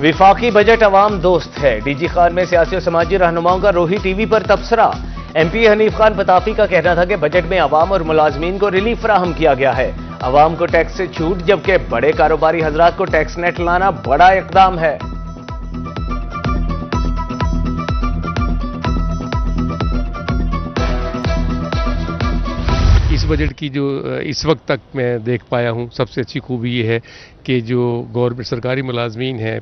وفاقی بجٹ عوام دوست ہے، ڈی جی خان میں سیاسی و سماجی رہنماؤں کا روحی ٹی وی پر تبصرہ۔ ایم پی حنیف خان پتافی کا کہنا تھا کہ بجٹ میں عوام اور ملازمین کو ریلیف فراہم کیا گیا ہے، عوام کو ٹیکس سے چھوٹ جبکہ بڑے کاروباری حضرات کو ٹیکس نیٹ لانا بڑا اقدام ہے۔ اس بجٹ کی جو اس وقت تک میں دیکھ پایا ہوں سب سے اچھی خوبی یہ ہے کہ جو گورنمنٹ سرکاری ملازمین ہیں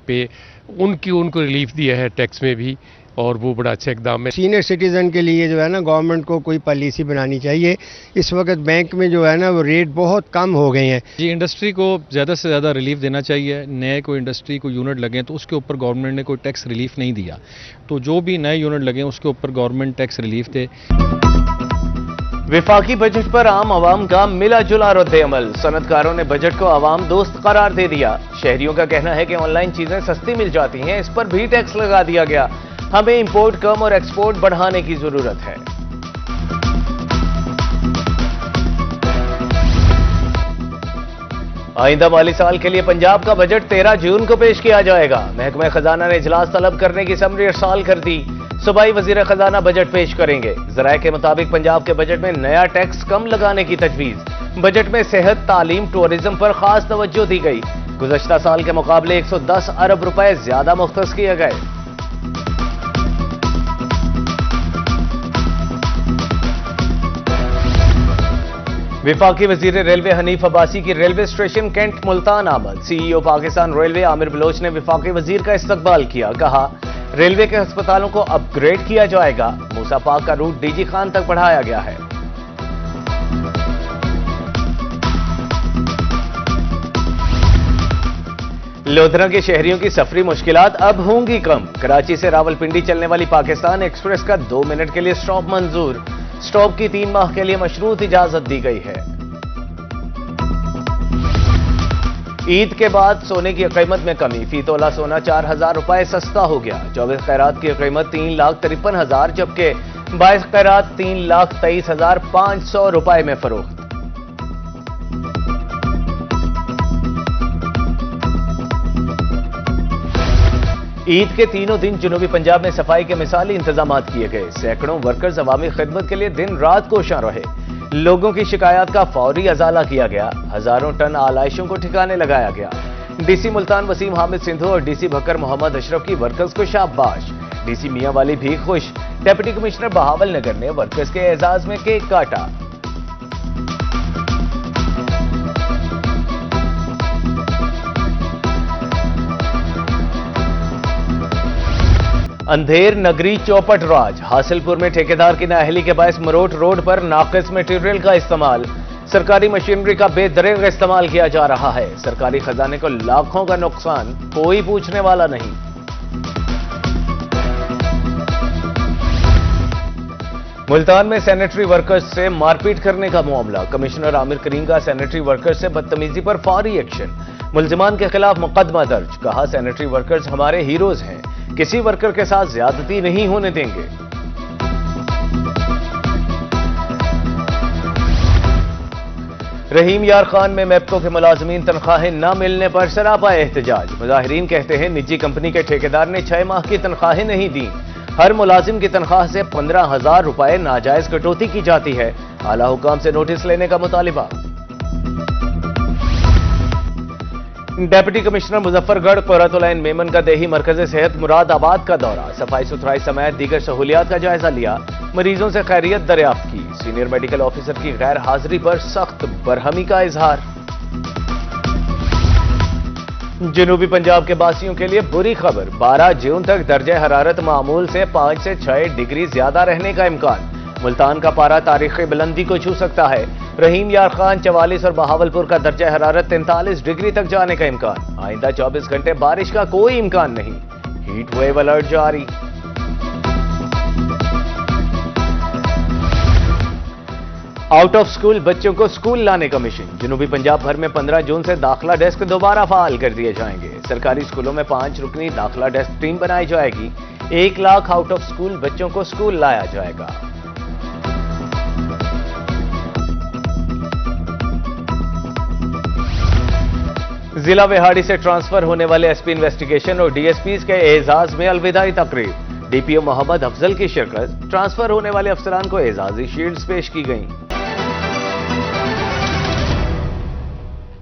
ان کو ریلیف دیا ہے ٹیکس میں بھی، اور وہ بڑا اچھا اقدام ہے۔ سینئر سٹیزن کے لیے جو ہے نا گورنمنٹ کو کوئی پالیسی بنانی چاہیے۔ اس وقت بینک میں جو ہے نا وہ ریٹ بہت کم ہو گئے ہیں۔ جی انڈسٹری کو زیادہ سے زیادہ ریلیف دینا چاہیے۔ نئے کوئی انڈسٹری کو یونٹ لگیں تو اس کے اوپر گورنمنٹ نے کوئی ٹیکس ریلیف نہیں دیا، تو جو بھی نئے یونٹ لگیں اس کے اوپر گورنمنٹ ٹیکس ریلیف دے۔ وفاقی بجٹ پر عام عوام کا ملا جلا رد عمل، صنعت کاروں نے بجٹ کو عوام دوست قرار دے دیا۔ شہریوں کا کہنا ہے کہ آن لائن چیزیں سستی مل جاتی ہیں، اس پر بھی ٹیکس لگا دیا گیا، ہمیں امپورٹ کم اور ایکسپورٹ بڑھانے کی ضرورت ہے۔ آئندہ مالی سال کے لیے پنجاب کا بجٹ 13 جون کو پیش کیا جائے گا، محکمہ خزانہ نے اجلاس طلب کرنے کی سمری ارسال کر دی، صوبائی وزیر خزانہ بجٹ پیش کریں گے۔ ذرائع کے مطابق پنجاب کے بجٹ میں نیا ٹیکس کم لگانے کی تجویز، بجٹ میں صحت، تعلیم، ٹورزم پر خاص توجہ دی گئی، گزشتہ سال کے مقابلے 110 ارب روپے زیادہ مختص کیے گئے۔ وفاقی وزیر ریلوے حنیف عباسی کی ریلوے اسٹیشن کینٹ ملتان آمد، سی ای او پاکستان ریلوے عامر بلوچ نے وفاقی وزیر کا استقبال کیا، کہا ریلوے کے ہسپتالوں کو اپ گریڈ کیا جائے گا، موسیٰ پاک کا روٹ ڈی جی خان تک بڑھایا گیا ہے۔ لودھرا کے شہریوں کی سفری مشکلات اب ہوں گی کم، کراچی سے راولپنڈی چلنے والی پاکستان ایکسپریس کا 2 منٹ کے لیے سٹاپ منظور، سٹاپ کی 3 ماہ کے لیے مشروط اجازت دی گئی ہے۔ عید کے بعد سونے کی قیمت میں کمی، فی تولہ سونا 4000 روپے سستا ہو گیا، 24 قیرات کی قیمت 3,53,000 جبکہ 22 قیرات 3,23,500 روپے میں فروخت۔ عید کے تینوں دن جنوبی پنجاب میں صفائی کے مثالی انتظامات کیے گئے، سینکڑوں ورکرز عوامی خدمت کے لیے دن رات کوشاں رہے، لوگوں کی شکایات کا فوری ازالہ کیا گیا، ہزاروں ٹن آلائشوں کو ٹھکانے لگایا گیا۔ ڈی سی ملتان وسیم حامد سندھو اور ڈی سی بھکر محمد اشرف کی ورکرز کو شاباش، ڈی سی میاں والی بھی خوش، ڈپٹی کمشنر بہاول نگر نے ورکرز کے اعزاز میں کیک کاٹا۔ اندھیر نگری چوپٹ راج، حاصل پور میں ٹھیکیدار کی نااہلی کے باعث مروٹ روڈ پر ناقص میٹیریل کا استعمال، سرکاری مشینری کا بے دریغ استعمال کیا جا رہا ہے، سرکاری خزانے کو لاکھوں کا نقصان، کوئی پوچھنے والا نہیں۔ ملتان میں سینیٹری ورکرز سے مار پیٹ کرنے کا معاملہ، کمشنر عامر کریم کا سینیٹری ورکرز سے بدتمیزی پر فوری ایکشن، ملزمان کے خلاف مقدمہ درج، کہا سینیٹری ورکرز ہمارے ہیروز ہیں، کسی ورکر کے ساتھ زیادتی نہیں ہونے دیں گے۔ رحیم یار خان میں میپکو کے ملازمین تنخواہیں نہ ملنے پر سراپا احتجاج، مظاہرین کہتے ہیں نجی کمپنی کے ٹھیکیدار نے 6 ماہ کی تنخواہیں نہیں دیں، ہر ملازم کی تنخواہ سے 15,000 روپے ناجائز کٹوتی کی جاتی ہے، اعلیٰ حکام سے نوٹس لینے کا مطالبہ۔ ڈیپٹی کمشنر مظفر گڑھ قرۃ العین میمن کا دیہی مرکز صحت مراد آباد کا دورہ، صفائی ستھرائی سمیت دیگر سہولیات کا جائزہ لیا، مریضوں سے خیریت دریافت کی، سینئر میڈیکل آفیسر کی غیر حاضری پر سخت برہمی کا اظہار۔ جنوبی پنجاب کے باسیوں کے لیے بری خبر، 12 جون تک درجہ حرارت معمول سے 5 سے 6 ڈگری زیادہ رہنے کا امکان، ملتان کا پارہ تاریخی بلندی کو چھو سکتا ہے، رحیم یار خان 44 اور بہاولپور کا درجہ حرارت 43 ڈگری تک جانے کا امکان، آئندہ 24 گھنٹے بارش کا کوئی امکان نہیں، ہیٹ ویو الرٹ جاری۔ آؤٹ آف سکول بچوں کو سکول لانے کا مشن، جنوبی پنجاب بھر میں 15 جون سے داخلہ ڈیسک دوبارہ فعال کر دیے جائیں گے، سرکاری سکولوں میں 5 رکنی داخلہ ڈیسک ٹیم بنائی جائے گی، 1 لاکھ آؤٹ آف سکول بچوں کو سکول لایا جائے گا۔ ضلع وہاڑی سے ٹرانسفر ہونے والے ایس پی انویسٹیگیشن اور ڈی ایس پیز کے اعزاز میں الوداعی تقریب، ڈی پی او محمد افضل کی شرکت، ٹرانسفر ہونے والے افسران کو اعزازی شیلڈز پیش کی گئیں۔